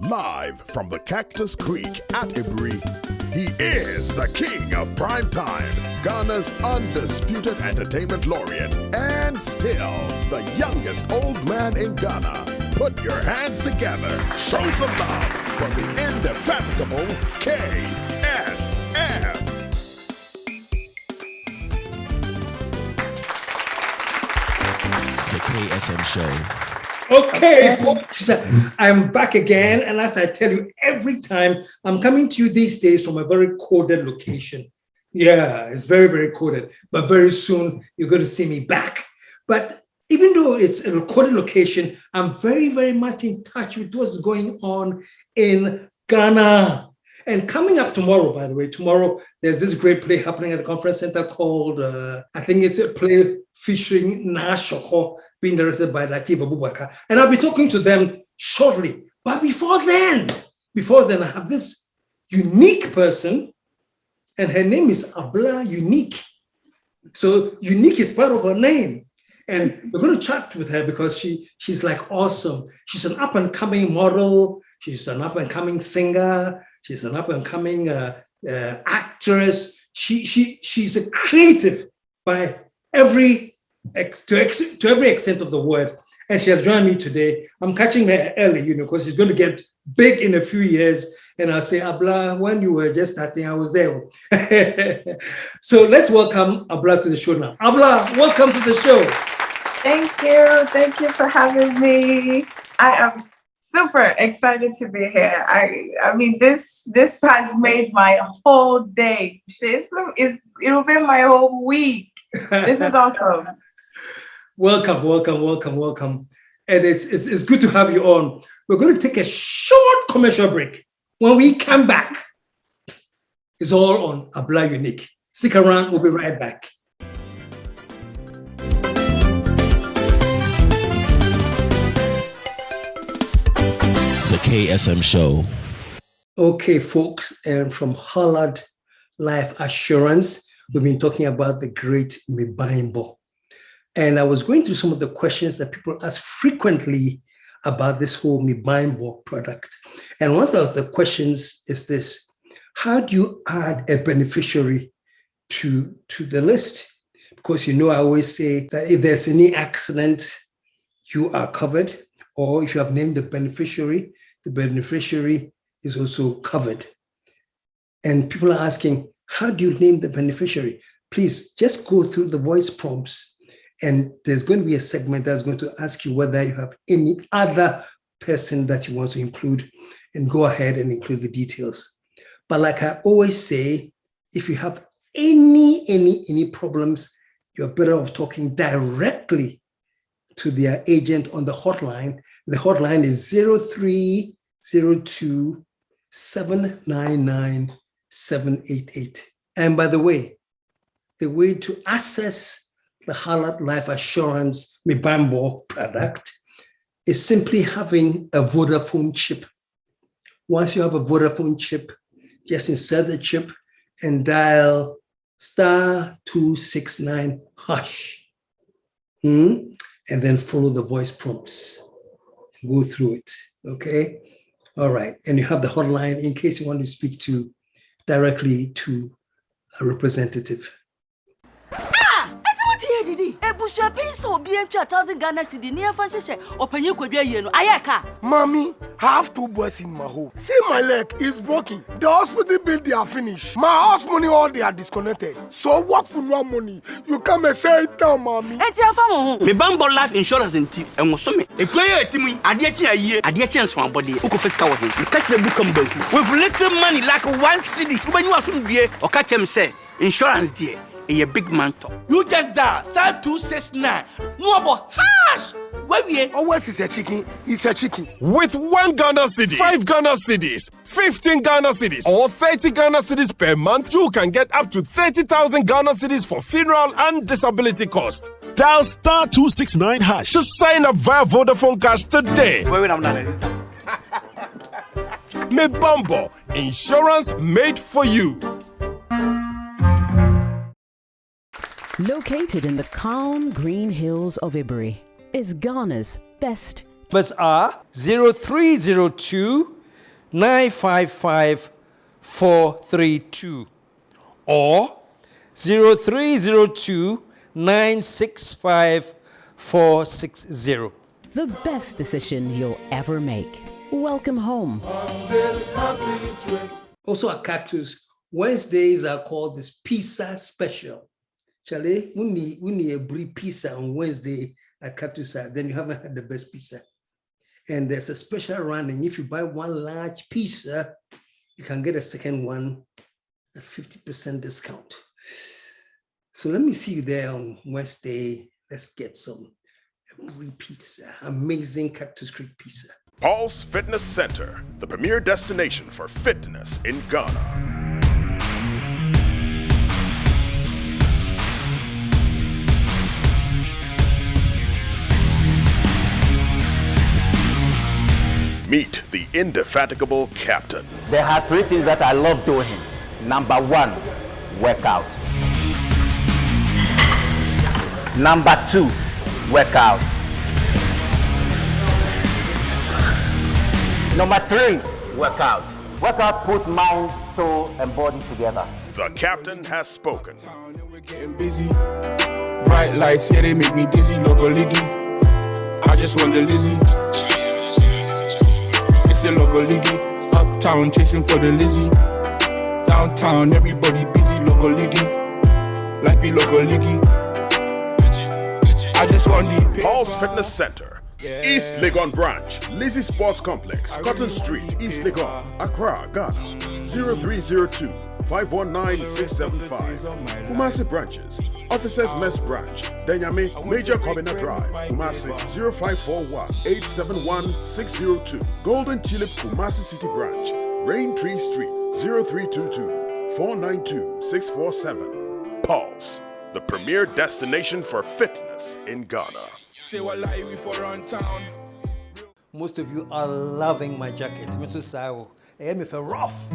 Live from the Cactus Creek at Ibri, he is the king of prime time, Ghana's undisputed entertainment laureate, and still the youngest old man in Ghana. Put your hands together, show some love for the indefatigable KSM. The KSM SHOW. Okay, folks, I'm back again. And as I tell you every time, I'm coming to you these days from a very coded location. Yeah, it's very, very coded. But very soon, you're going to see me back. But even though it's a coded location, I'm very, very much in touch with what's going on in Ghana. And coming up tomorrow, by the way, tomorrow, there's this great play happening at the conference center called, I think it's a play featuring Naa Ashokor, being directed by Latif Abubakar. And I'll be talking to them shortly. But before then, I have this unique person, and her name is Abla Unique. So Unique is part of her name. And we're going to chat with her because she's like awesome. She's an up-and-coming model. She's an up-and-coming singer. She's an up-and-coming actress. She's a creative by every extent of the word. And she has joined me today. I'm catching her early, because she's going to get big in a few years. And I'll say, Abla, when you were just starting, I was there. So let's welcome Abla to the show now. Abla, welcome to the show. Thank you. Thank you for having me. I am super excited to be here. I mean, this has made my whole day. It'll be my whole week. This is awesome. Welcome. And it's good to have you on. We're going to take a short commercial break. When we come back, it's all on Abla Unique. Stick around, we'll be right back. The KSM SHOW. Okay, folks, and from Hollard Life Assurance, we've been talking about the great Mibambo. And I was going through some of the questions that people ask frequently about this whole Mibambo product. And one of the questions is this: how do you add a beneficiary to the list? Because I always say that if there's any accident, you are covered. Or if you have named the beneficiary is also covered. And people are asking, how do you name the beneficiary? Please just go through the voice prompts, and there's going to be a segment that's going to ask you whether you have any other person that you want to include, and go ahead and include the details. But like I always say, if you have any problems, you're better off talking directly to their agent on the hotline. The hotline is 0302 799 788. And by the way to access the Hollard Life Assurance Mibambo product is simply having a Vodafone chip. Once you have a Vodafone chip, just insert the chip and dial *269#. And then follow the voice prompts and go through it. Okay? All right. And you have the hotline in case you want to speak directly to a representative. Mommy, I have 2 boys in my home. See, my leg is broken. The hospital bill, they are finished. My house money, all they are disconnected. So what for no money? You come and say it now, mommy. Me Bambo life insurance and tip and was me. A player to me, I get a year, I get chance for body. Who confess with him. You catch the book with little money like 1 city. When you are from beer or catch him say insurance dear. A big man talk. You just dial *269. No about hash. Where we always is a chicken. It's a chicken. With 1 Ghana cedi, 5 Ghana cedis, 15 Ghana cedis, or 30 Ghana cedis per month, you can get up to 30,000 Ghana cedis for funeral and disability cost. Dial *269# to sign up via Vodafone Cash today. Mibambo, insurance made for you. Located in the calm green hills of Ibri is Ghana's best. Numbers are 0302 955-432 or 0302-965-460. The best decision you'll ever make. Welcome home. Also at Cactus, Wednesdays are called this pizza special. Charlie, we need a brief pizza on Wednesday at Cactus. Then you haven't had the best pizza. And there's a special run, and if you buy one large pizza, you can get a second one at 50% discount. So let me see you there on Wednesday. Let's get some brief pizza. Amazing Cactus Creek pizza. Paul's Fitness Center, the premier destination for fitness in Ghana. Meet the indefatigable captain. There are 3 things that I love doing. Number 1, workout. Number 2, workout. Number 3, workout. Workout put mind, soul, and body together. The captain has spoken. We're getting busy. Bright lights, yeah, they make me dizzy. Logo liggy. I just want the Lizzie. It's a logo liggy. Uptown, chasing for the Lizzie. Downtown, everybody busy. Logo liggy. Life be logo liggy. I just want the Paul's Fitness Center. East Legon Branch, Lizzie Sports Complex, Cotton Street, East Legon, Accra, Ghana, 0302-519-675. Kumasi branches, Officers Mess Branch, Denyame, Major Kobina Drive, Kumasi, 0541-871-602. Golden Tulip, Kumasi City Branch, Rain Tree Street, 0322-492-647. Paul's, the premier destination for fitness in Ghana. Say what lie we for around town. Most of you are loving my jacket. Mr. Sao, I am rough.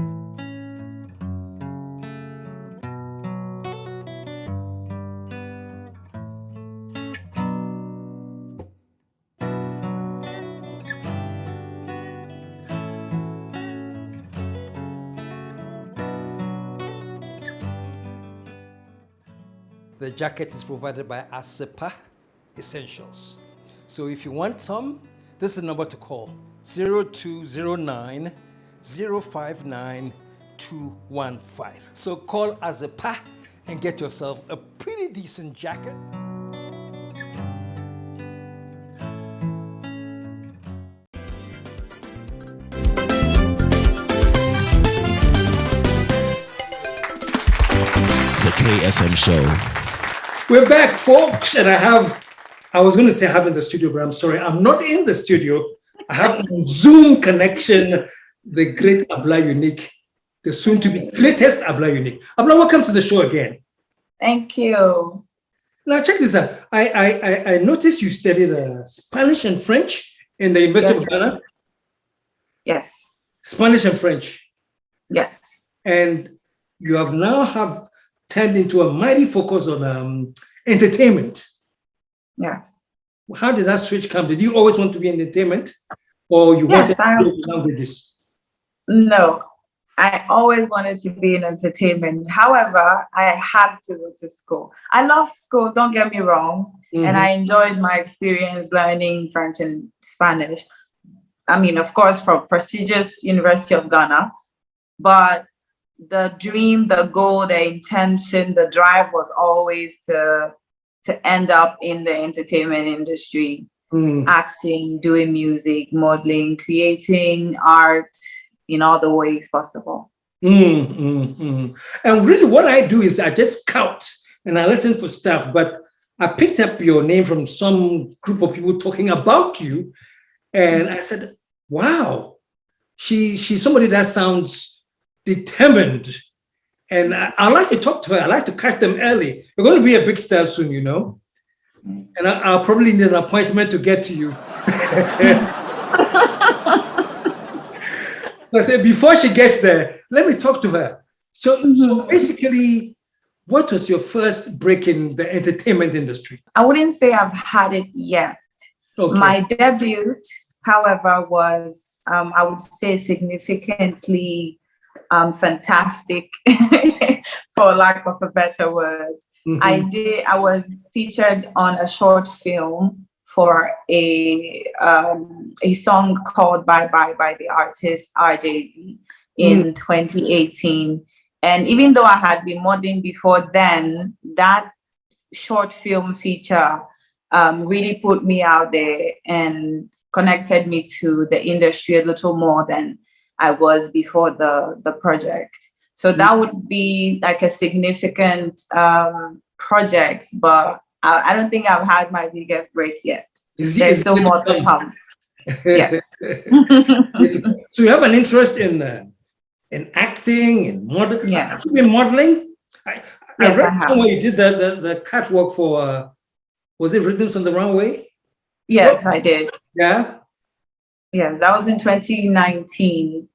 The jacket is provided by ASEPA Essentials. So if you want some, this is the number to call: 0209 059 215. So call ASEPA and get yourself a pretty decent jacket. The KSM Show. We're back, folks, and I was going to say I have in the studio, but I'm sorry, I'm not in the studio. I have a Zoom connection, the great Abla Unique, the soon-to-be greatest Abla Unique. Abla, welcome to the show again. Thank you. Now, check this out. I noticed you studied Spanish and French in the University of Ghana. Yes. Spanish and French. Yes. And you have now turned into a mighty focus on entertainment. Yes. How did that switch come? Did you always want to be in entertainment, or you wanted to do languages? No, I always wanted to be in entertainment. However, I had to go to school. I love school, don't get me wrong. Mm-hmm. And I enjoyed my experience learning French and Spanish. I mean, of course, from prestigious University of Ghana, but the dream, the goal, the intention, the drive was always to end up in the entertainment industry, acting, doing music, modeling, creating art in all the ways possible. And really what I do is I just scout and I listen for stuff, but I picked up your name from some group of people talking about you. And I said, wow, she's somebody that sounds determined, and I like to talk to her. I like to catch them early. You're going to be a big star soon, you know, and I'll probably need an appointment to get to you. So I said, before she gets there, let me talk to her. So basically, what was your first break in the entertainment industry? I wouldn't say I've had it yet. Okay. My debut however, was I would say significantly fantastic, for lack of a better word. I was featured on a short film for a song called Bye Bye by the artist RJV in 2018. And even though I had been modeling before then, that short film feature really put me out there and connected me to the industry a little more than I was before the project. So that would be like a significant project, but I don't think I've had my biggest break yet. There's still more to come. Yes. So you have an interest in acting, in modeling? Yeah. In modeling? I read have. somewhere you did the catwalk for, was it Rhythms on the Runway? Yes, I did. Yeah? Yes, that was in 2019.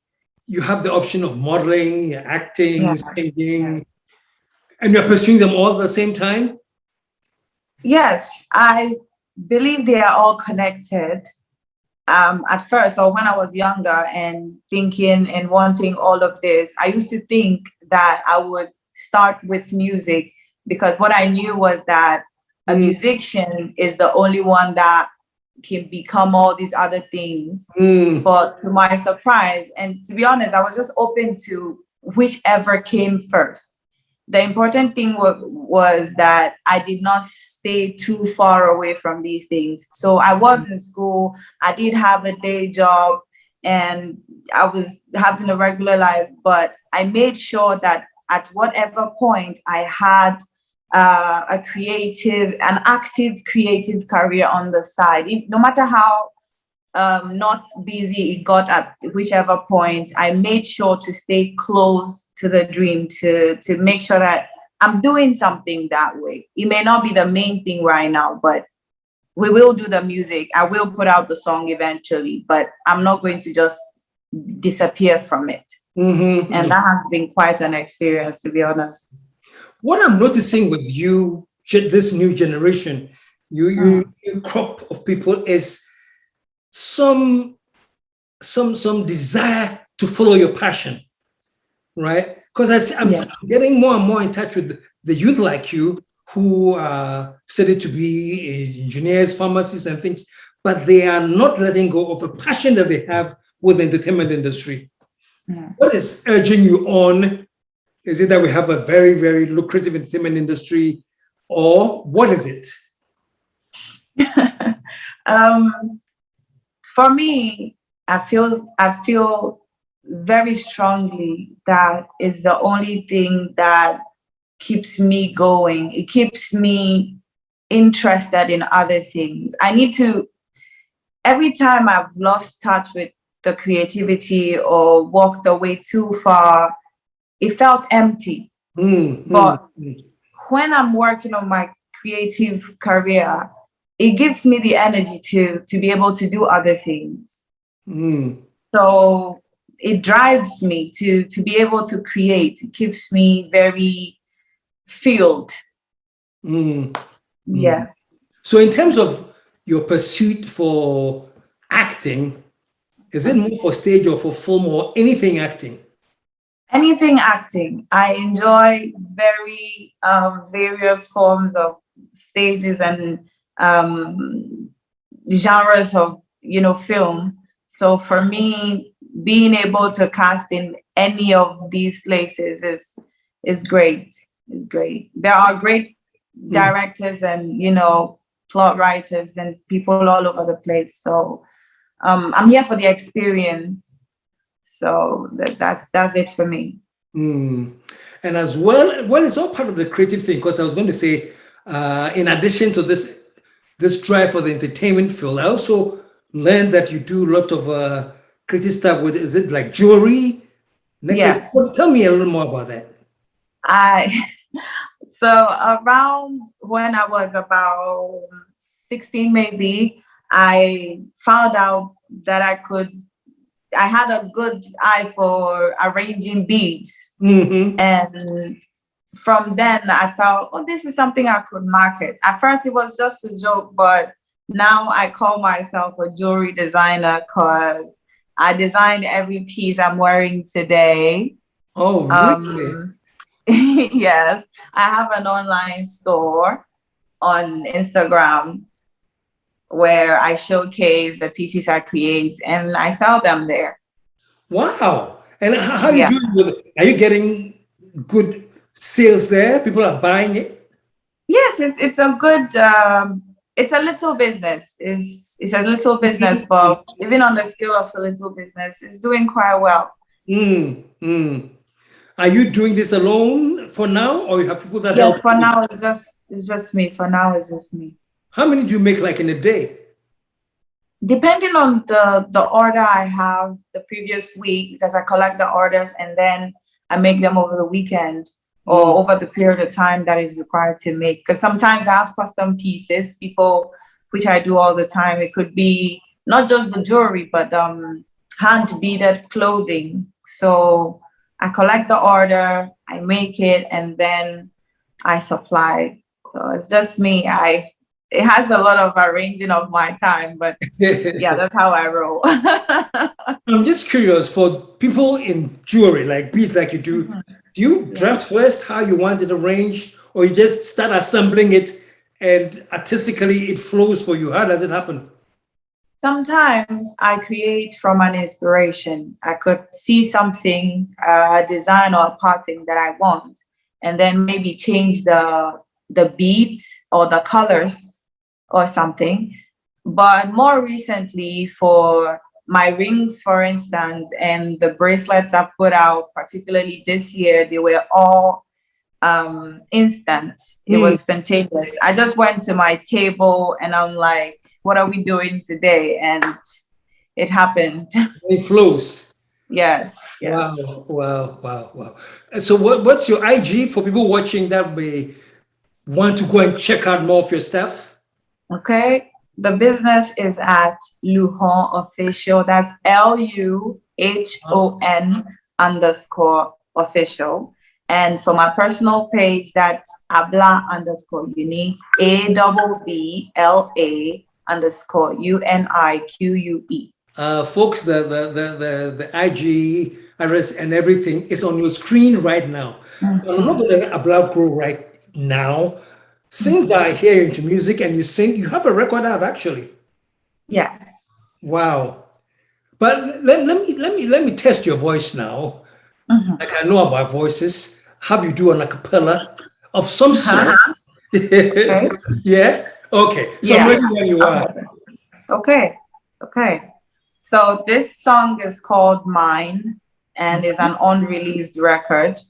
You have the option of modeling, acting, singing, and you're pursuing them all at the same time? Yes, I believe they are all connected. At first, or when I was younger and thinking and wanting all of this, I used to think that I would start with music, because what I knew was that a musician is the only one that can become all these other things. But to my surprise, and to be honest, I was just open to whichever came first. The important thing was that I did not stay too far away from these things. So I was in school, I did have a day job, and I was having a regular life, but I made sure that at whatever point I had an active creative career on the side. No matter how not busy it got at whichever point, I made sure to stay close to the dream, to make sure that I'm doing something that way. It may not be the main thing right now, but we will do the music. I will put out the song eventually, but I'm not going to just disappear from it. And that has been quite an experience, to be honest. What I'm noticing with you, this new generation, you crop of people, is some desire to follow your passion, right? Because I'm getting more and more in touch with the youth like you who are studied to be engineers, pharmacists, and things, but they are not letting go of a passion that they have with the entertainment industry. What is urging you on? Is it that we have a very, very lucrative entertainment industry, or what is it? For me, I feel very strongly that it's the only thing that keeps me going. It keeps me interested in other things. Every time I've lost touch with the creativity or walked away too far, it felt empty. But when I'm working on my creative career, it gives me the energy to be able to do other things. So it drives me to be able to create. It keeps me very filled. Yes. So in terms of your pursuit for acting, is it more for stage or for film or anything acting? Anything acting. I enjoy very various forms of stages and genres of film. So for me, being able to cast in any of these places is great. It's great. There are great directors and plot writers and people all over the place. So I'm here for the experience. So that's it for me. And as well, it's all part of the creative thing, because I was going to say, in addition to this drive for the entertainment field, I also learned that you do a lot of creative stuff with, is it like jewelry? Necklace? Yes. Well, tell me a little more about that. So around when I was about 16, maybe, I found out that I had a good eye for arranging beads. And from then I felt, this is something I could market. At first it was just a joke, but now I call myself a jewelry designer because I design every piece I'm wearing today. Oh, really? Yes, I have an online store on Instagram where I showcase the pieces I create and I sell them there. Wow. And how are you Yeah. doing with it? Are you getting good sales there? People are buying it? Yes, it's a good it's a little business. It's a little business, but even on the scale of a little business, it's doing quite well. Are you doing this alone for now, or you have people that Yes, help for you? now it's just me. For now it's just me. How many do you make like in a day? Depending on the order I have the previous week, because I collect the orders and then I make them over the weekend or over the period of time that is required to make. Because sometimes I have custom pieces, people, which I do all the time. It could be not just the jewelry, but hand beaded clothing. So I collect the order, I make it, and then I supply. So it's just me. It has a lot of arranging of my time, but yeah, that's how I roll. I'm just curious for people in jewelry, like beads, like you do. Do you draft first how you want it arranged, or you just start assembling it and artistically it flows for you? How does it happen? Sometimes I create from an inspiration. I could see something, a design or a pattern that I want, and then maybe change the bead or the colors or something. But more recently, for my rings, for instance, and the bracelets I put out, particularly this year, they were all instant. It was spontaneous. I just went to my table and I'm like, what are we doing today? And it happened. It flows. Yes. Wow. So what's your IG for people watching that may want to go and check out more of your stuff? Okay. The business is at Luhon Official. That's LUHON_official. And for my personal page, that's Abla_Unique, ABBLA_UNIQUE. Folks, the IG address and everything is on your screen right now. So I'm not going to Abla Pro right now. Since I hear into music and you sing, you have a record out actually. Yes. Wow. But let me test your voice now. Like I know about voices. Have you do an acapella of some sort? Okay. Yeah. Okay. So I'm ready when you are. Okay. So this song is called Mine and is an unreleased record.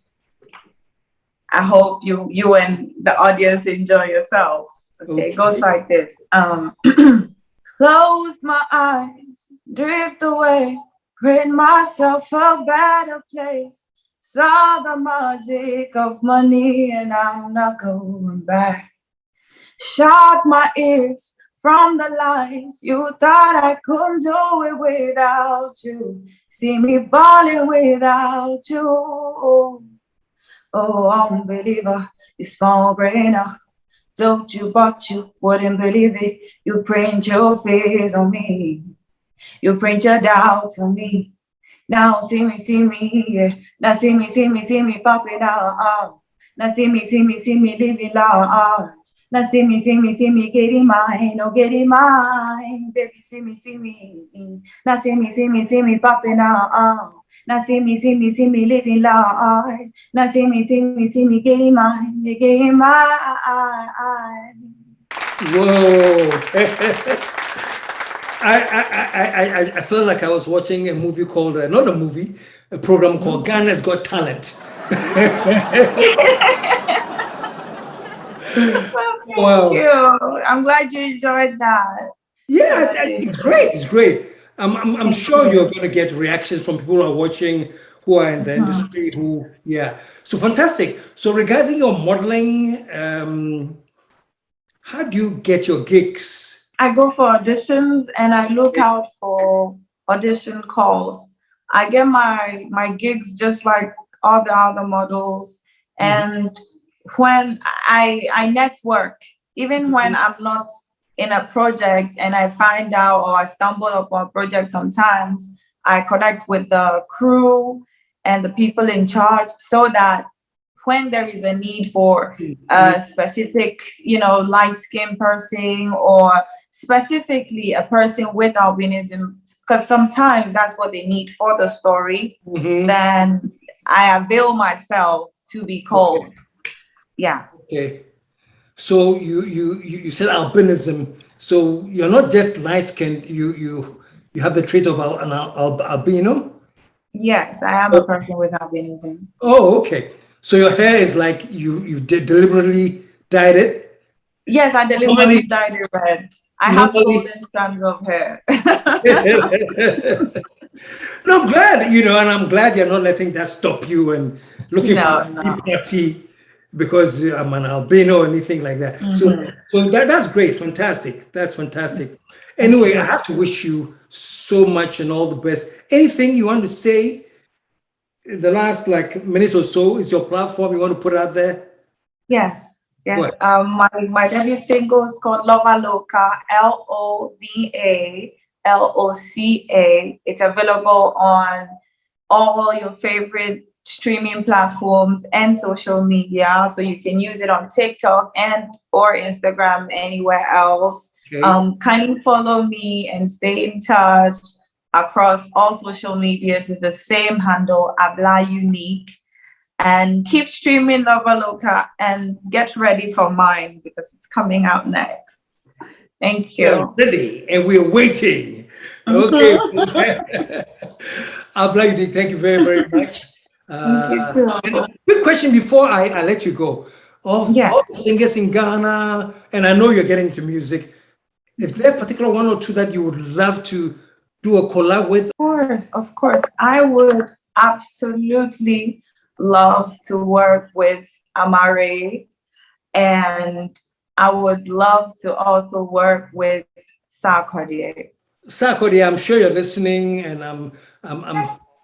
I hope you and the audience enjoy yourselves. Okay, it goes like this. Close my eyes, drift away, rid myself a better place. Saw the magic of money and I'm not going back. Shut my ears from the lies. You thought I couldn't do it without you. See me balling without you. Oh, unbeliever, you small brainer. Told you, but you wouldn't believe it. You print your fears on me. You print your doubts on me. Now see me, yeah. Now see me popping out. Now see me living large. Now see me getting mine, oh getting mine. Baby, see me. Now see me popping out. Now see me living large. Now see me getting mine, getting mine. Whoa. I felt like I was watching a movie called, not a movie, a program called Ghana's Got Talent. Thank you. I'm glad you enjoyed that. Yeah, it's great. I'm sure you're going to get reactions from people who are watching, who are in the industry, So fantastic. So regarding your modeling, how do you get your gigs? I go for auditions and I look out for audition calls. I get my gigs just like all the other models. And when I network, even when I'm not in a project and I find out or I stumble upon a project sometimes, I connect with the crew and the people in charge so that when there is a need for a specific, light-skinned person or specifically a person with albinism, because sometimes that's what they need for the story, then I avail myself to be called. Okay. Yeah. Okay. So you said albinism. So you're not just light-skinned. You have the trait of an albino. Yes, I am a person with albinism. Oh, okay. So your hair is like you deliberately dyed it? Yes, I deliberately dyed it red. I have golden strands of hair. No, I'm glad, and I'm glad you're not letting that stop you and looking for a party because I'm an albino or anything like that. So that's great. Fantastic. That's fantastic. Anyway, I have to wish you so much and all the best. Anything you want to say? The last minute or so is your platform you want to put out there? Yes. My debut single is called Lova Loca, LOVA LOCA. It's available on all your favorite streaming platforms and social media, so you can use it on TikTok and or Instagram, anywhere else. Okay. Kindly follow me and stay in touch across all social medias. Is the same handle, Abla Unique. And keep streaming Lova Loca and get ready for mine because it's coming out next. Thank you. We're ready and we're waiting. Okay. Abla Unique, thank you very, very much. Quick question before I let you go. All the singers in Ghana, and I know you're getting into music, is there a particular one or two that you would love to do a collab with? Of course. I would absolutely love to work with Amare, and I would love to also work with Sarkodie. Sarkodie, I'm sure you're listening, and I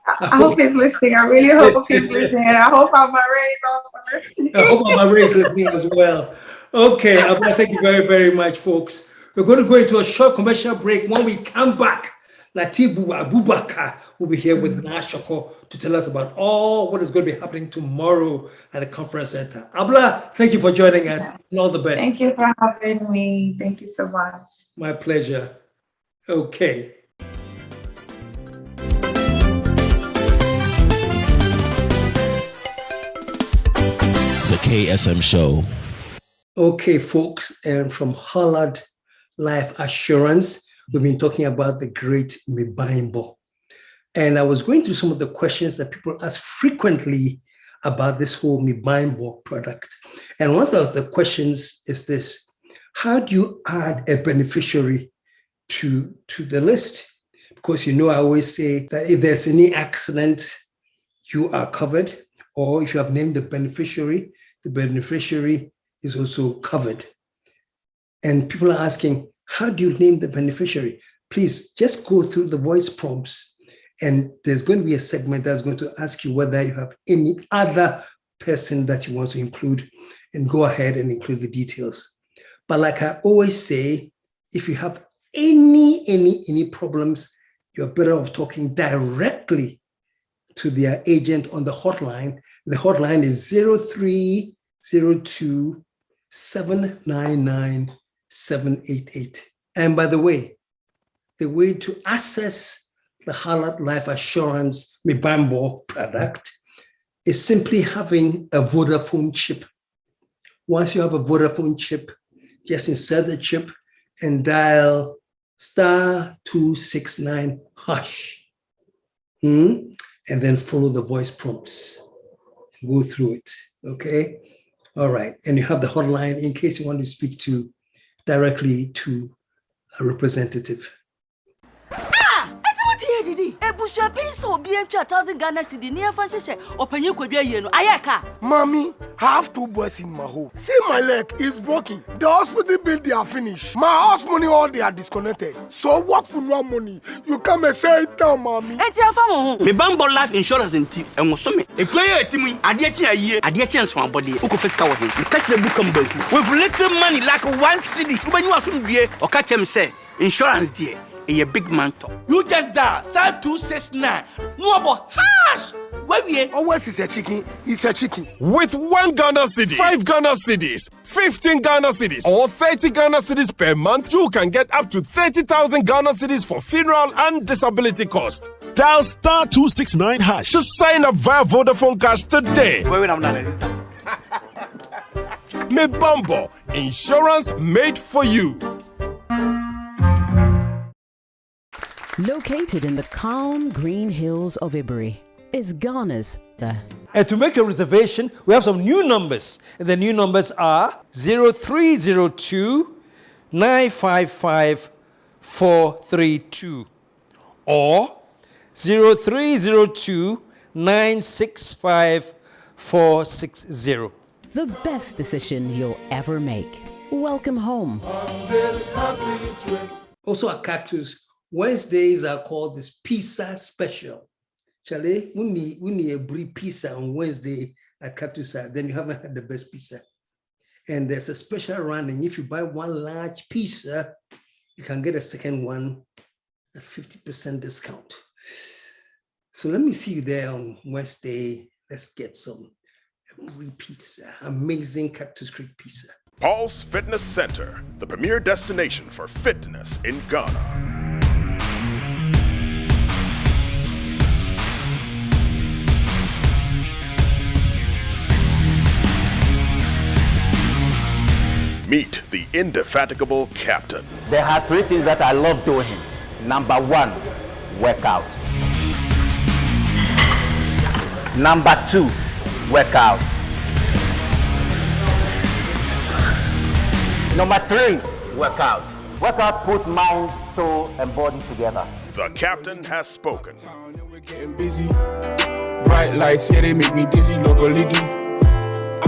hope he's listening. I really hope he's listening, and I hope Amare is also listening. I hope Amare is listening as well. Okay, thank you very, very much, folks. We're going to go into a short commercial break. When we come back, Latibu Abubakar will be here with Naa Ashokor to tell us about all what is going to be happening tomorrow at the conference center. Abla, thank you for joining us and all the best. Thank you for having me. Thank you so much. My pleasure. Okay. The KSM Show. Okay, folks, and from Hollard Life Assurance, we've been talking about the great Mibimbo. And I was going through some of the questions that people ask frequently about this whole Mibimbo product. And one of the questions is this: how do you add a beneficiary to the list? Because I always say that if there's any accident, you are covered. Or if you have named the beneficiary is also covered. And people are asking, how do you name the beneficiary? Please just go through the voice prompts, and there's going to be a segment that's going to ask you whether you have any other person that you want to include, and go ahead and include the details. But like I always say, if you have any problems, you're better off talking directly to their agent on the hotline. The hotline is 0302 799 788. And by the way to access the Hollard Life Assurance Mibimbo product is simply having a Vodafone chip. Once you have a Vodafone chip, just insert the chip and dial *269#. And then follow the voice prompts. Go through it, okay? All right, and you have the hotline in case you want to speak directly to a representative. What here, Didi? Busha piece or be 1,000 Ghana cedi near Francisco or Penuquia Yeno. Ayaka. Mommy, I have 2 boys in my home. See, my leg is broken. The hospital bill they are finished. My house money all they are disconnected. So what for no money? You come and say it now, mommy. Me bambo life insurance in team and was some. A player team, I did a year, I did chance for body. Uko first cover him. Catch the book come back. With little money like 1 city. When you are from here, or catch him say insurance dear. A big man talk. You just dial *269. No about hash. Where we always is a chicken. It's a chicken. With 1 Ghana cedi, 5 Ghana cedis, 15 Ghana cedis, or 30 Ghana cedis per month, you can get up to 30,000 Ghana cedis for funeral and disability cost. Dial *269# to sign up via Vodafone Cash today. Me Bumbo, insurance made for you. Located in the calm green hills of Ibury is Ghana's the. And to make your reservation, we have some new numbers. And the new numbers are 0302 955 432 or 0302 965 460. The best decision you'll ever make. Welcome home. Also at Cactus, Wednesdays are called this pizza special. Chale, uni a brie pizza on Wednesday at Cactus, then you haven't had the best pizza. And there's a special run, and if you buy 1 large pizza, you can get a second one at 50% discount. So let me see you there on Wednesday. Let's get some brie pizza, amazing Cactus Creek pizza. Paul's Fitness Center, the premier destination for fitness in Ghana. Meet the indefatigable captain. There are 3 things that I love doing. Number 1, workout. Number 2, workout. Number 3, workout. Workout put mind, soul, and body together. The captain has spoken. We're getting busy. Bright lights, yeah, they make me dizzy. Logo liggy.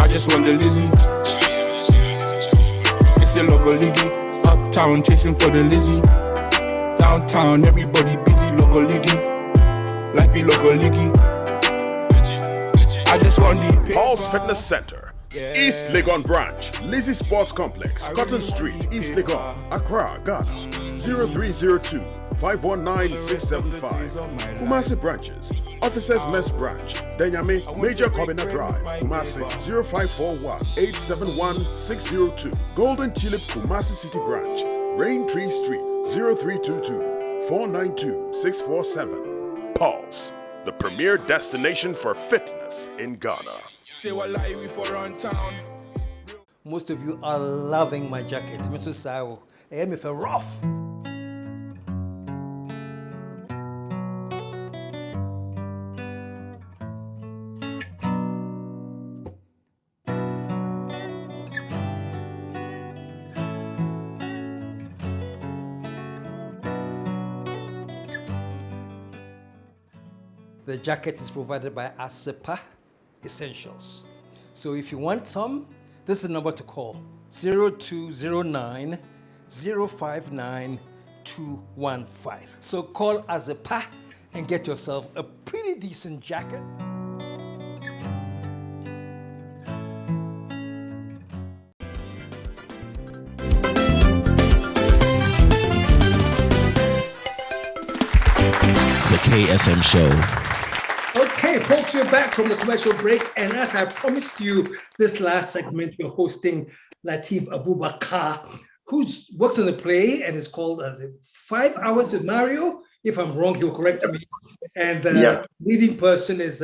I just want the Lizzie. It's a logo liggy. Uptown chasing for the Lizzie. Downtown, everybody busy. Logo liggy. Like be logo liggy. I just want the Paul's Fitness Center, East Legon Branch, Lizzie Sports Complex, Cotton Street, East Legon, Accra, Ghana. 0302 519 675. Kumasi branches. Officers Mess Branch, Denyame, Major Kobina Drive, Kumasi 0541 871 602. Golden Tulip Kumasi City Branch, Rain Tree Street 0322 492 647. Pulse, the premier destination for fitness in Ghana. Say what lie we for on town. Most of you are loving my jacket. Mr. Sao, I am if rough. The jacket is provided by KSM Essentials. So if you want some, this is the number to call: 0209 059 215. So call KSM and get yourself a pretty decent jacket. The KSM Show. Okay, folks, we're back from the commercial break. And as I promised you, this last segment, we're hosting Lateef Abubakar, who's worked on the play and is called 5 Hours with Mario. If I'm wrong, he'll correct me. And the leading person is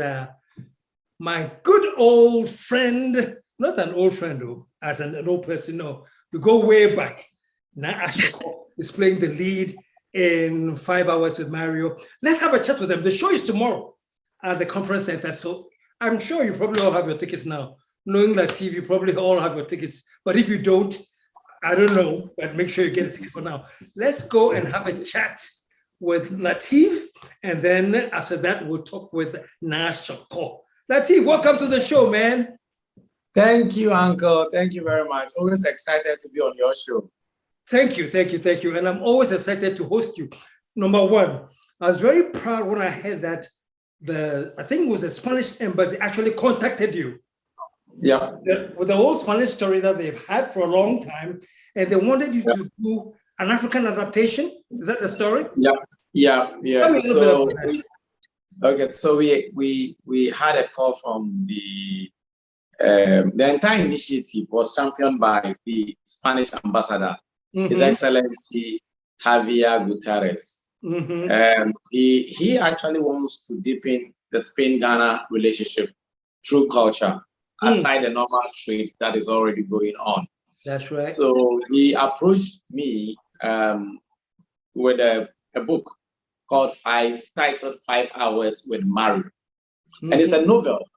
my good old friend, not an old friend, though, as an old person, no. We go way back. Naa Ashokor is playing the lead in 5 Hours with Mario. Let's have a chat with them. The show is tomorrow at the conference center. So I'm sure you probably all have your tickets now. Knowing Lateef, you probably all have your tickets. But if you don't, I don't know, but make sure you get a ticket for now. Let's go and have a chat with Lateef And then after that, we'll talk with Naa Ashokor. Latif, welcome to the show, man. Thank you, Uncle. Thank you very much. Always excited to be on your show. Thank you. And I'm always excited to host you. Number one, I was very proud when I heard that I think it was the Spanish embassy actually contacted you. Yeah. With the whole Spanish story that they've had for a long time, and they wanted you to do an African adaptation. Is that the story? Yeah. So we had a call from the entire initiative was championed by the Spanish ambassador, His Excellency Javier Gutierrez. He actually wants to deepen the Spain-Ghana relationship through culture, aside the normal trade that is already going on. That's right. So he approached me with a book titled 5 Hours with Mario. And it's a novel,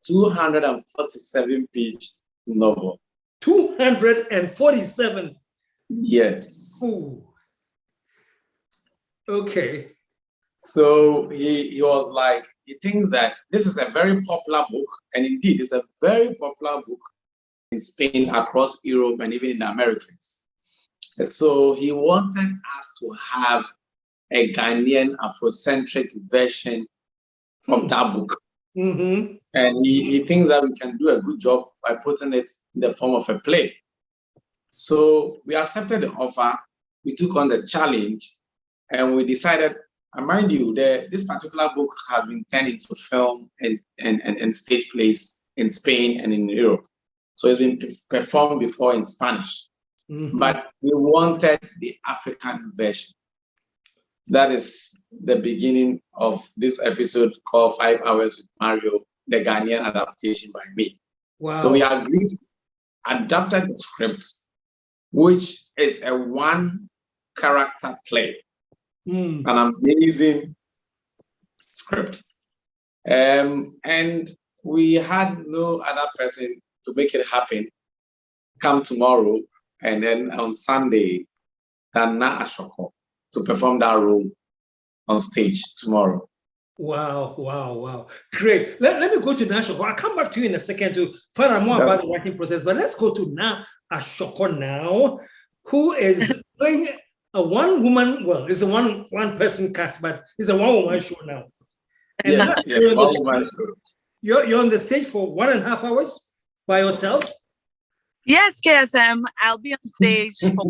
247-page novel. 247? Yes. Ooh. Okay. So he was like, he thinks that this is a very popular book, and indeed it's a very popular book in Spain, across Europe, and even in the Americas. And so he wanted us to have a Ghanaian Afrocentric version of that book. And he thinks that we can do a good job by putting it in the form of a play. So we accepted the offer, we took on the challenge, and we decided, and mind you, this particular book has been turned into film and stage plays in Spain and in Europe. So it's been performed before in Spanish. But we wanted the African version. That is the beginning of this episode called 5 Hours with Mario, the Ghanaian adaptation by me. Wow. So we agreed, adapted the script, which is a one-character play. An amazing script. And we had no other person to make it happen. Come tomorrow, and then on Sunday, Naa Ashokor to perform that role on stage tomorrow. Wow. Great. Let me go to Naa Ashokor. I'll come back to you in a second to find out more about the writing process, but let's go to Naa Ashokor now, who is playing a one-woman, well, it's a one-person cast, but it's a one-woman show now. And yes, one-woman show. You're on the stage for 1.5 hours by yourself? Yes, KSM. I'll be on stage for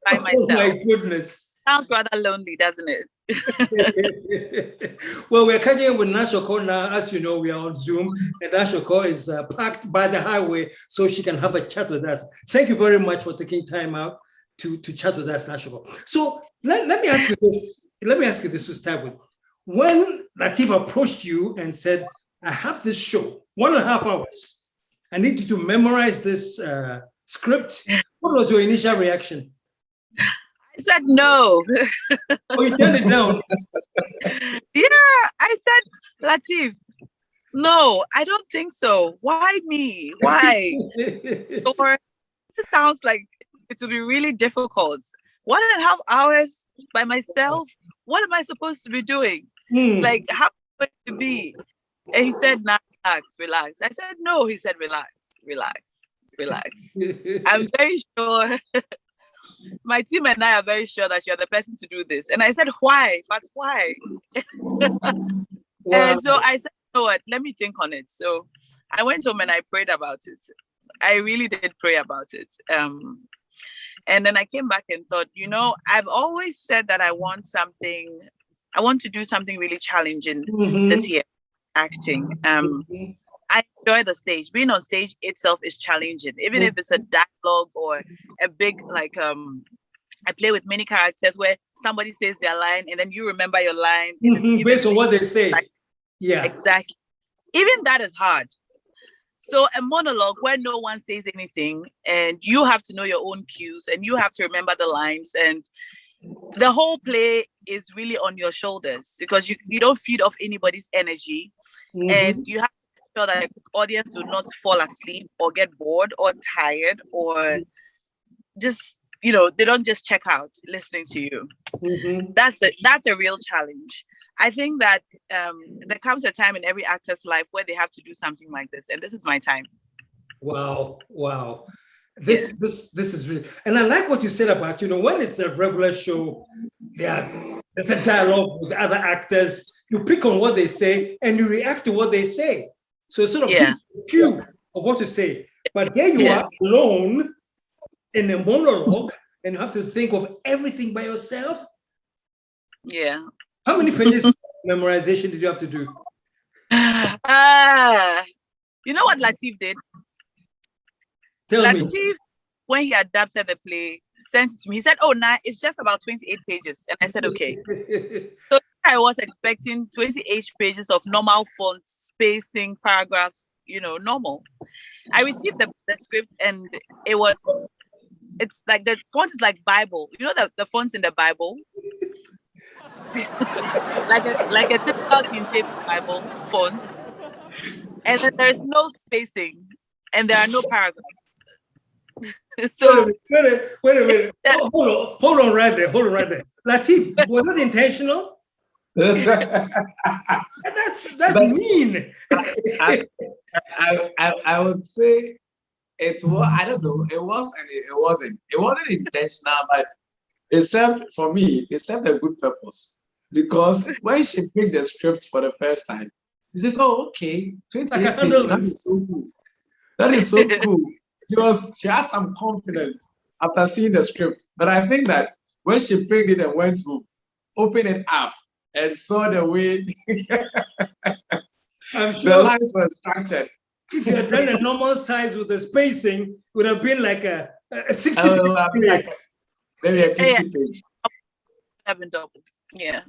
by myself. Oh my goodness. Sounds rather lonely, doesn't it? Well, we're catching up with Naa Ashokor now. As you know, we are on Zoom, and Naa Ashokor is parked by the highway so she can have a chat with us. Thank you very much for taking time out to chat with us, Naa Ashokor. So let me ask you this. Let me ask you this to start with. When Latif approached you and said, I have this show, 1.5 hours. I need you to memorize this script. What was your initial reaction? I said no. Oh, you turned it down? Yeah, I said, Latif, no, I don't think so. Why me? Why? Or it sounds like it will be really difficult. 1.5 hours by myself? What am I supposed to be doing? Like, how am I going to be? And he said, nah, relax. I said, no. He said, relax. I'm very sure. My team and I are very sure that you're the person to do this. And I said, why? But why? And so I said, you know what? Let me think on it. So I went home and I prayed about it. I really did pray about it. And then I came back and thought, I've always said that I want to do something really challenging this year, acting. I enjoy the stage. Being on stage itself is challenging, even if it's a dialogue or a big, I play with many characters where somebody says their line and then you remember your line. Based on what they say. Yeah. Exactly. Even that is hard. So a monologue where no one says anything and you have to know your own cues and you have to remember the lines, and the whole play is really on your shoulders because you don't feed off anybody's energy, and you have to make sure that the audience do not fall asleep or get bored or tired or just they don't just check out listening to you. Mm-hmm. That's a real challenge. I think that there comes a time in every actor's life where they have to do something like this, and this is my time. Wow. This is really, and I like what you said about, when it's a regular show, there's a dialogue with other actors. You pick on what they say and you react to what they say. So it sort of gives you a cue of what to say. But here you are alone in a monologue and you have to think of everything by yourself. Yeah. How many pages of memorization did you have to do? You know what Latif did? Tell me. Latif, when he adapted the play, sent it to me. He said, Nah, it's just about 28 pages. And I said, okay. So I was expecting 28 pages of normal font, spacing, paragraphs, normal. I received the script and it's like the font is like Bible. You know the fonts in the Bible? like a typical King James Bible font. And then there's no spacing and there are no paragraphs. So wait a minute. Hold on right there. Latif, was that intentional? That's mean. I would say it was. I don't know. It was and it wasn't. It wasn't intentional, but it served for me. It served a good purpose because when she picked the script for the first time, she says, "Oh, okay, 28 pages. That is so cool. That is so cool." She had some confidence after seeing the script, but I think that when she picked it and went to open it up and saw the way the lines were structured. If you had done a normal size with the spacing, it would have been like a 60 page. Maybe a 50 page. Haven't doubled. Yeah.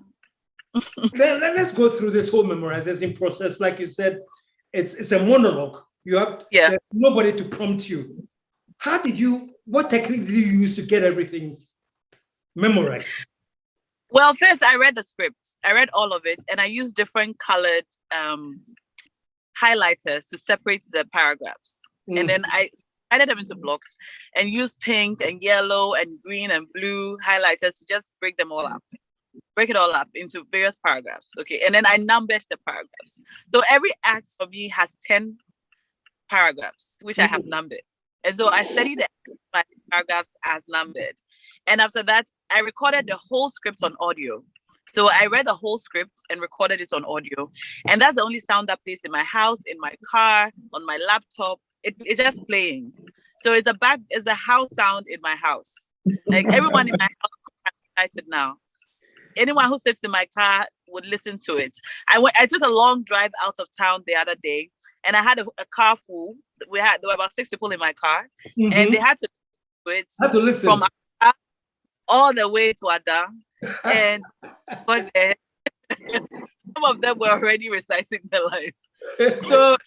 Let's go through this whole memorization process. Like you said, it's a monologue. You have nobody to prompt you. What technique did you use to get everything memorized? Well, first I read the script. I read all of it and I used different colored highlighters to separate the paragraphs. And then I added them into blocks and used pink and yellow and green and blue highlighters to just break it all up into various paragraphs. Okay. And then I numbered the paragraphs. So every act for me has 10 paragraphs, which I have numbered. And so I studied the paragraphs as numbered. And after that, I recorded the whole script on audio. So I read the whole script and recorded it on audio. And that's the only sound that plays in my house, in my car, on my laptop. It's just playing. So it's the house sound in my house. Like everyone in my house is excited now. Anyone who sits in my car would listen to it. I took a long drive out of town the other day and I had a car full. There were about 6 people in my car and they had to listen from all the way to Ada. And some of them were already reciting the lines. So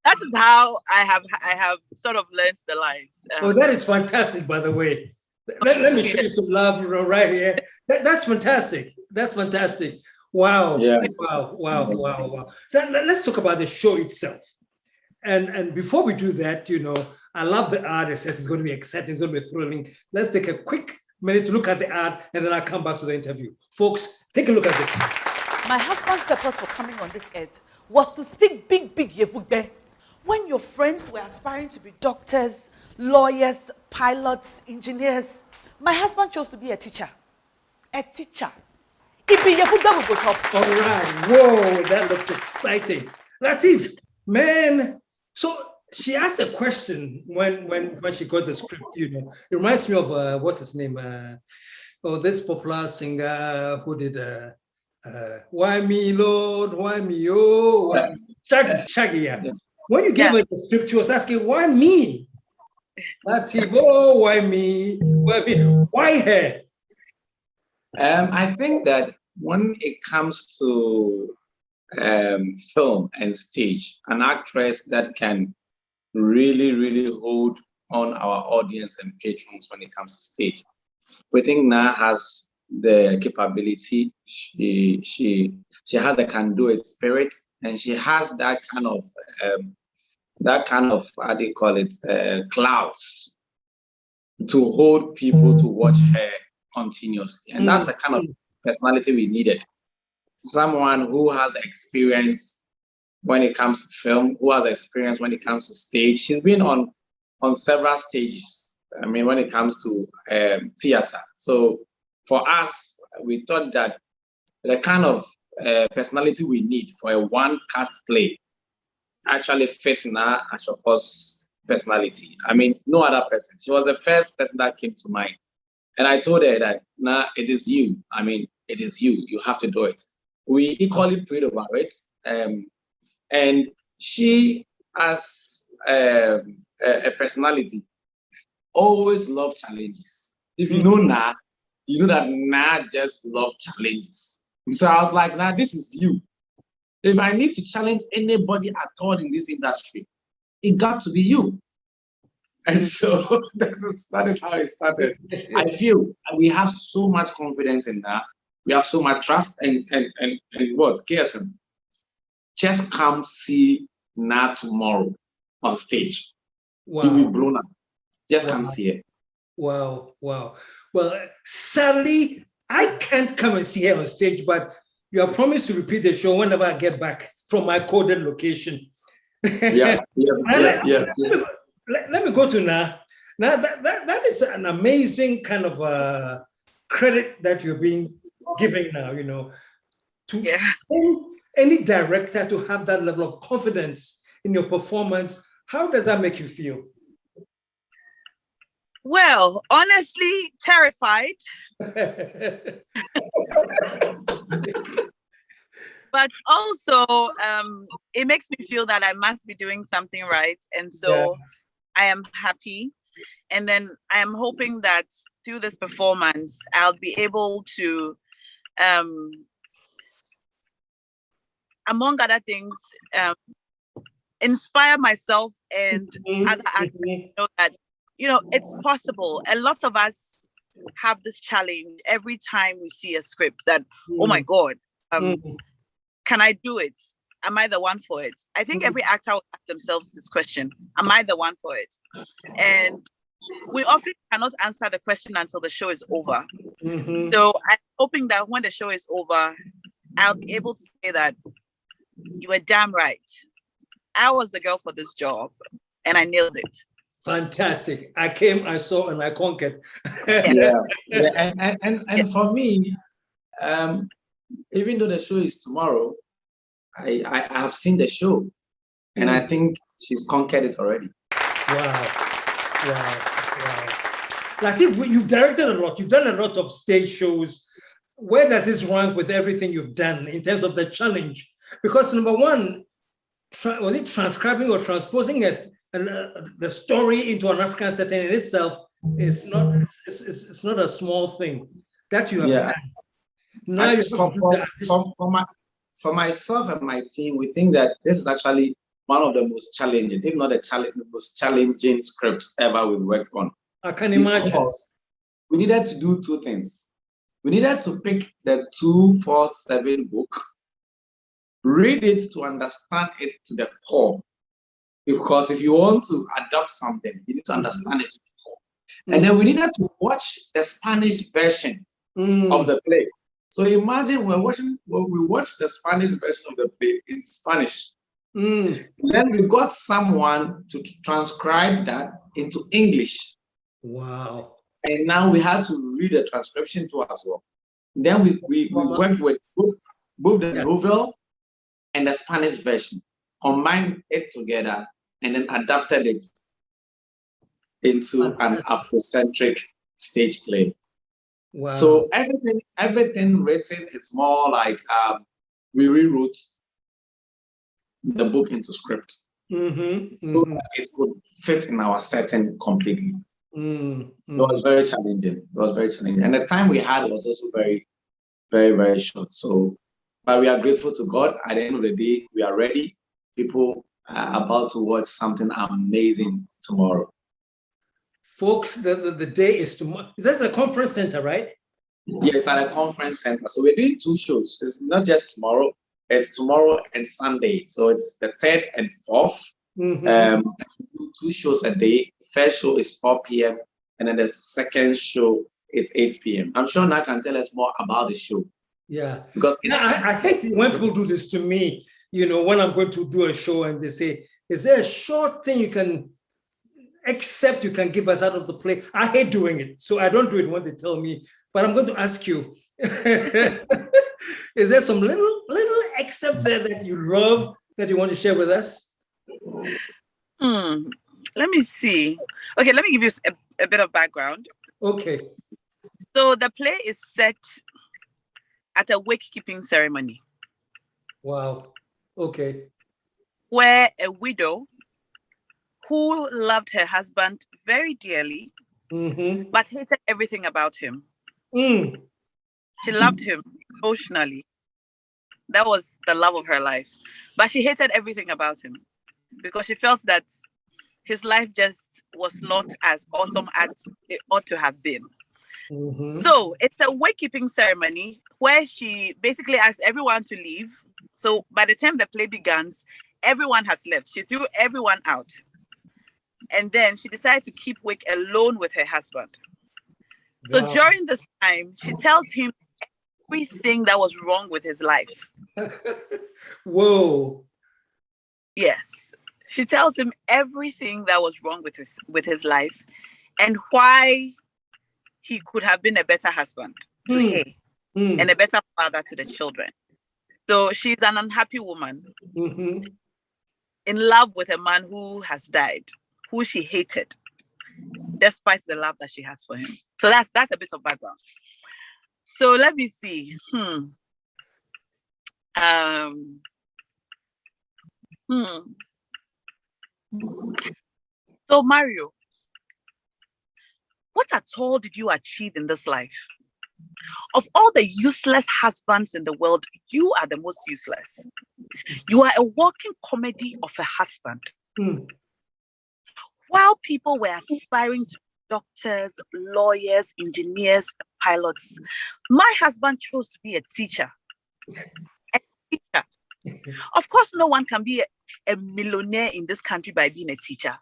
that is how I have sort of learned the lines. That is fantastic, by the way. Let me show you some love right here. That's fantastic. That's fantastic. Wow. Yeah. Wow. Let's talk about the show itself. And before we do that, I love the art. It's going to be exciting. It's going to be thrilling. Let's take a quick minute to look at the art, and then I'll come back to the interview. Folks, take a look at this. My husband's purpose for coming on this earth was to speak big Yevugbe. When your friends were aspiring to be doctors, lawyers, pilots, engineers, my husband chose to be a teacher. If Yevugbe will go top. All right. Whoa, that looks exciting. Latif, man. So she asked a question when she got the script, It reminds me of what's his name? This popular singer who did Why Me, Lord, Why Me, oh, Shaggy. Yeah. When you gave her the script, she was asking, why me? Latif, why me? Why me? Why her? I think that when it comes to film and stage, an actress that can really hold on our audience and patrons when it comes to stage. We think Naa has the capability. She has the can-do-it spirit, and she has that kind of how do you call it, clouds to hold people to watch her continuously. And that's the kind of personality we needed. Someone who has the experience when it comes to film, who has experience when it comes to stage. She's been on several stages. I mean, when it comes to theater. So for us, we thought that the kind of personality we need for a one-cast play actually fits Naa Ashokor's personality. I mean, no other person. She was the first person that came to mind. And I told her that, Naa, it is you. I mean, it is you. You have to do it. We equally prayed about it. And she, as a personality, always loved challenges. If you know Naa, you know that Naa just loves challenges. So I was like, Naa, this is you. If I need to challenge anybody at all in this industry, it got to be you. And so that is how it started. I feel we have so much confidence in that. We have so much trust and what? KSM. Just come see Naa tomorrow on stage. Wow. You'll be blown up. Just come see it. Wow. Well, sadly, I can't come and see her on stage, but you are promised to repeat the show whenever I get back from my coded location. Yeah. Let me go to Naa. Now, that is an amazing kind of credit that you're being given now, you know, to any director to have that level of confidence in your performance. How does that make you feel? Well, honestly, terrified. But also, it makes me feel that I must be doing something right. And so I am happy. And then I am hoping that through this performance, I'll be able to, among other things, inspire myself and other actors to know that, you know, it's possible. A lot of us have this challenge every time we see a script that, oh my God, can I do it? Am I the one for it? I think every actor will ask themselves this question, am I the one for it? And we often cannot answer the question until the show is over. So I'm hoping that when the show is over, I'll be able to say that you were damn right. I was the girl for this job and I nailed it. Fantastic. I came, I saw, and I conquered. And for me, even though the show is tomorrow, I have seen the show, and I think she's conquered it already. Wow. Latif, you've directed a lot. You've done a lot of stage shows. Where does this rank with everything you've done in terms of the challenge? Because number one, was it transcribing or transposing the story into an African setting in itself? It's not a small thing that you have done. Now for myself and my team, we think that this is actually one of the most challenging, if not the most challenging scripts ever we worked on. I can imagine. We needed to do two things. We needed to pick the 247 book, read it to understand it to the core. Because if you want to adopt something, you need to understand it to the core. And then we needed to watch the Spanish version of the play. So imagine we watched the Spanish version of the play in Spanish. Then we got someone to transcribe that into English. Wow. And now we had to read the transcription too as well. Then we worked with both the novel and the Spanish version, combined it together, and then adapted it into an Afrocentric stage play. Wow. So everything written, it's more like we rewrote the book into script. So that it could fit in our setting completely. It was very challenging. And the time we had was also very, very, very short. So, but we are grateful to God. At the end of the day, we are ready. People are about to watch something amazing tomorrow. Folks, the day is tomorrow. That's a conference center, right? Yes, at a conference center. So we're doing two shows. It's not just tomorrow. It's tomorrow and Sunday. So it's the 3rd and 4th. We do two shows a day. First show is 4 p.m. and then the second show is 8 p.m. I'm sure Naa can tell us more about the show. Yeah, because I hate it when people do this to me. You know, when I'm going to do a show and they say, "Is there a short thing you can give us out of the play?" I hate doing it, so I don't do it when they tell me. But I'm going to ask you: is there some little excerpt there that you love that you want to share with us? Let me see. Okay, let me give you a bit of background. Okay. So the play is set at a wake-keeping ceremony. Wow. Okay. Where a widow who loved her husband very dearly, but hated everything about him. She loved him emotionally. That was the love of her life. But she hated everything about him because she felt that his life just was not as awesome as it ought to have been. So it's a wake-keeping ceremony where she basically asked everyone to leave. So by the time the play begins, everyone has left. She threw everyone out. And then she decided to keep Wake alone with her husband. So during this time, she tells him everything that was wrong with his life. Whoa. Yes. She tells him everything that was wrong with his life and why he could have been a better husband to her and a better father to the children. So she's an unhappy woman in love with a man who has died, who she hated, despite the love that she has for him. So that's a bit of background. So let me see. So Mario, what at all did you achieve in this life? Of all the useless husbands in the world, you are the most useless. You are a walking comedy of a husband. While people were aspiring to be doctors, lawyers, engineers, pilots, my husband chose to be a teacher. A teacher. Of course, no one can be a millionaire in this country by being a teacher.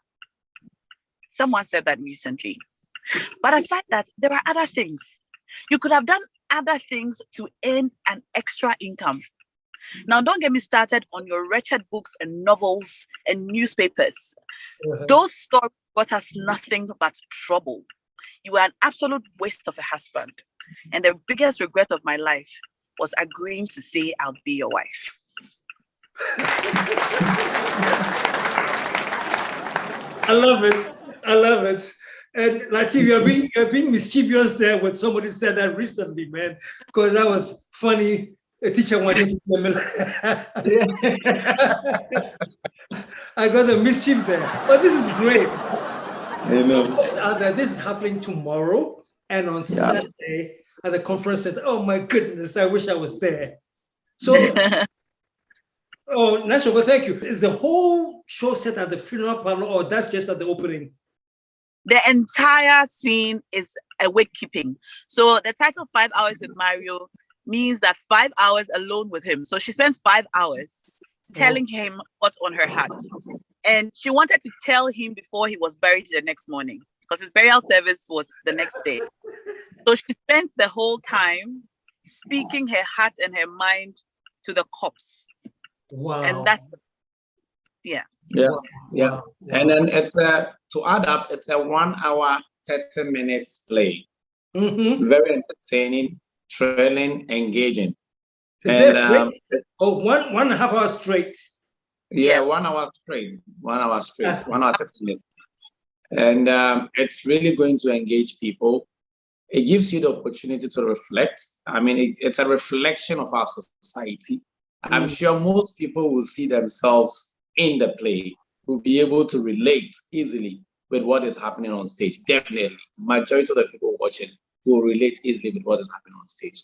Someone said that recently. But aside that, there are other things. You could have done other things to earn an extra income. Now, don't get me started on your wretched books and novels and newspapers. Those stories brought us nothing but trouble. You are an absolute waste of a husband. And the biggest regret of my life was agreeing to say I'll be your wife. I love it. I love it. And Latif, you're being mischievous there when somebody said that recently, man, because that was funny. A teacher wanted to I got the mischief there. But this is great. So folks out there, this is happening tomorrow and on Saturday at the conference center. Oh my goodness, I wish I was there. So, Naa Ashokor, thank you. Is the whole show set at the funeral parlor or that's just at the opening? The entire scene is a wake keeping. So the title 5 Hours with Mario means that 5 hours alone with him. So she spends 5 hours telling him what's on her heart. And she wanted to tell him before he was buried the next morning because his burial service was the next day. So she spent the whole time speaking her heart and her mind to the corpse. Wow. And that's, And then it's to add up, it's a 1 hour, 30 minutes play. Very entertaining, thrilling, engaging. And 1.5 hours straight. 1 hour straight. 1 hour straight. 1 hour 30 minutes. And it's really going to engage people. It gives you the opportunity to reflect. I mean, it's a reflection of our society. I'm sure most people will see themselves in the play, will be able to relate easily with what is happening on stage. Definitely. Majority of the people watching will relate easily with what is happening on stage.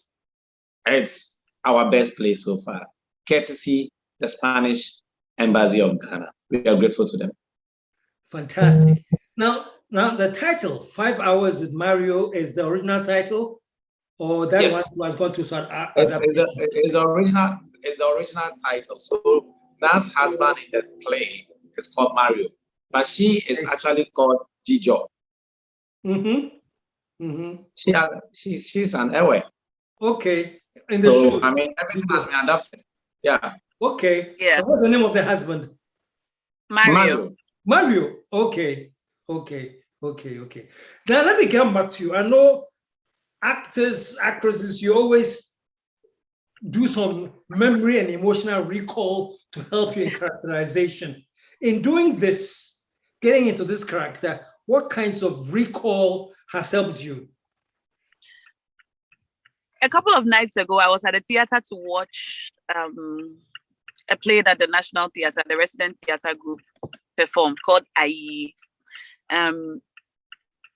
It's our best play so far, courtesy the Spanish Embassy of Ghana. We are grateful to them. Fantastic. Now the title, 5 Hours with Mario, is the original title, or that one was going to start adaptation? It's the original title. So Naa's husband in the play is called Mario, but she is actually called Jijo. She's an Ewe. Okay. In the show. I mean, everything has been adapted. Yeah. Okay. Yeah. And what's the name of the husband? Mario. Mario. Okay. Now let me come back to you. I know actors, actresses, you always do some memory and emotional recall to help you in characterization. In doing this, getting into this character, what kinds of recall has helped you? A couple of nights ago, I was at a theater to watch a play that the National Theatre, the Resident Theatre Group, performed called Ayi.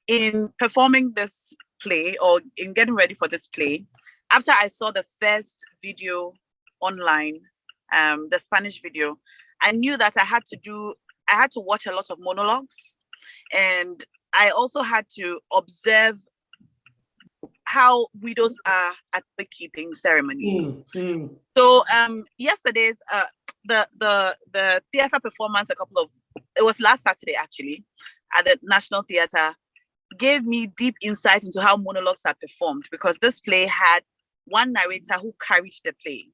In performing this play, or in getting ready for this play, after I saw the first video online, the Spanish video, I knew that I had to watch a lot of monologues, and I also had to observe how widows are at the keeping ceremonies. So yesterday's the theater performance, it was last Saturday actually, at the National Theatre, gave me deep insight into how monologues are performed, because this play had one narrator who carried the play.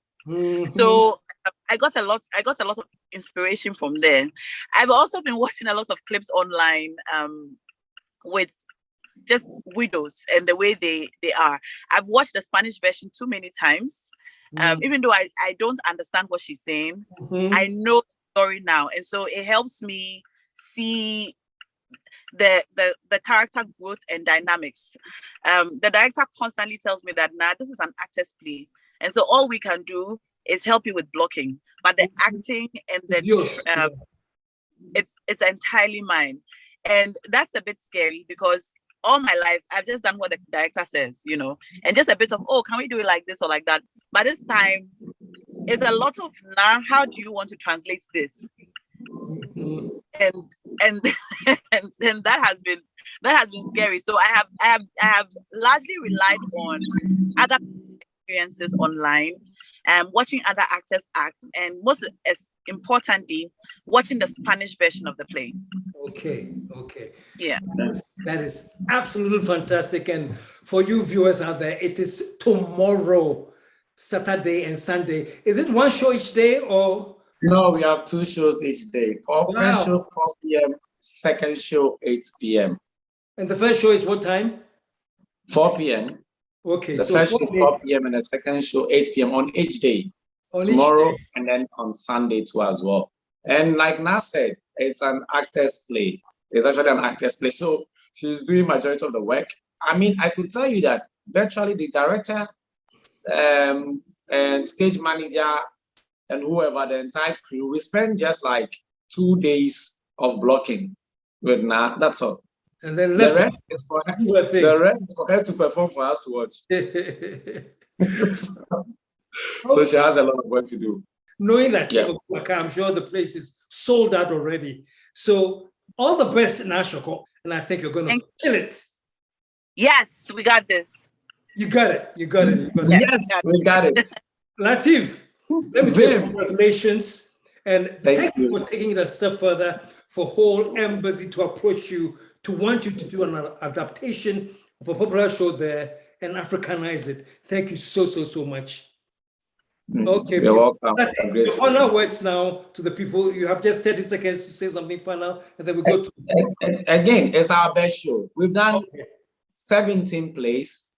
So I got a lot of inspiration from there. I've also been watching a lot of clips online with just widows and the way they are. I've watched the Spanish version too many times. Even though I don't understand what she's saying, I know the story now. And so it helps me see the character growth and dynamics. The director constantly tells me that, nah, this is an actor's play. And so all we can do is help you with blocking. But the acting and the it's entirely mine. And that's a bit scary, because all my life I've just done what the director says, and just a bit of, can we do it like this or like that? But this time it's a lot of, now how do you want to translate this? And that has been scary. So I have largely relied on other experiences online, watching other actors act, and most importantly, watching the Spanish version of the play. Okay. Yeah. That is absolutely fantastic. And for you viewers out there, it is tomorrow, Saturday and Sunday. Is it one show each day, or? No, we have 2 shows each day. First show 4 p.m., second show 8 p.m. And the first show is what time? 4 p.m. Okay. The first show is 4 p.m. and the second show 8 p.m. on each day. Tomorrow and then on Sunday too as well. And like Naa said, it's an actor's play. It's actually an actor's play. So she's doing majority of the work. I mean, I could tell you that virtually the director and stage manager and whoever, the entire crew, we spend just like 2 days of blocking with Naa. That's all. And then the rest is for her. The rest is for her to perform for us to watch. So she has a lot of work to do. Knowing that, I'm sure the place is sold out already. So all the best in Naa Ashokor, and I think you're going to kill it. Yes, we got this. You got it. Yes, we got it. Latif, let me say congratulations, and thank you for taking it a step further, for whole embassy to approach you, to want you to do an adaptation of a popular show there and Africanize it. Thank you so much. Okay, you're welcome. The final words now to the people. You have just 30 seconds to say something final, and then we go to. Again, it's our best show. We've done 17 plays.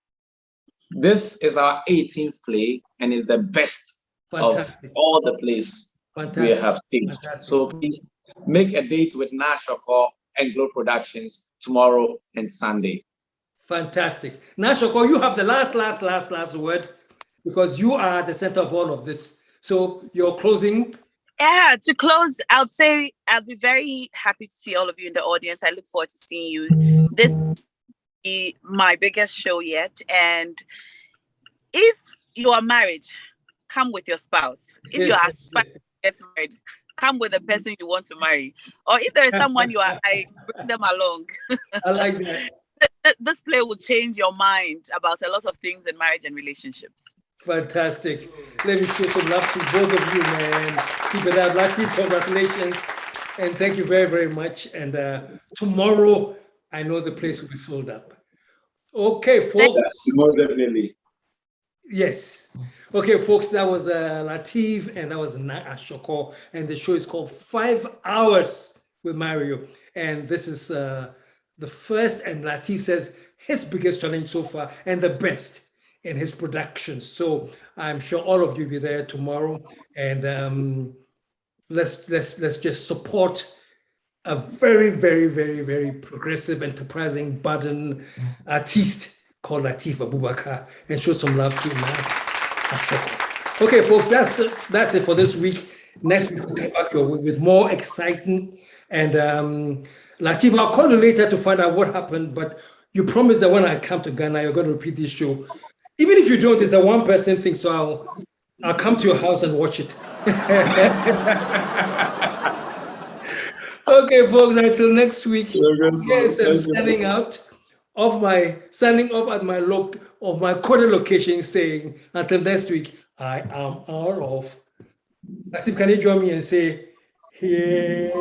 This is our 18th play, and it's the best of all the plays we have staged. So please make a date with Naa Ashokor and Glow Productions tomorrow and Sunday. Fantastic. Naa Ashokor, you have the last word, because you are the center of all of this. So your closing. Yeah, to close, I'll say I'll be very happy to see all of you in the audience. I look forward to seeing you. This will be my biggest show yet. And if you are married, come with your spouse. If you are aspiring to get married, come with the person you want to marry. Or if there is someone bring them along. I like that. This play will change your mind about a lot of things in marriage and relationships. Fantastic. Let me show some love to both of you, man. Keep it up. Latif, congratulations. And thank you very much. And tomorrow, I know the place will be filled up. Okay, folks. Most definitely. Yes. Okay, folks, that was Lateef and that was Naa Ashokor, and the show is called 5 Hours with Mario. And this is the first, and Lateef says his biggest challenge so far and the best in his production. So I'm sure all of you will be there tomorrow, and let's just support a very, very, very, very progressive, enterprising budding artiste called Lateef Abubakar, and show some love to Naa Ashokor. Okay, folks, that's it for this week. Next week we'll come back with more exciting, and Lateef, I'll call you later to find out what happened, but you promised that when I come to Ghana, you're going to repeat this show. Even if you don't, it's a one-person thing, so I'll come to your house and watch it. Okay, folks, until next week. Yes, I'm standing off at my coded location, saying until next week, I am out of. Lateef, can you join me and say, yeah.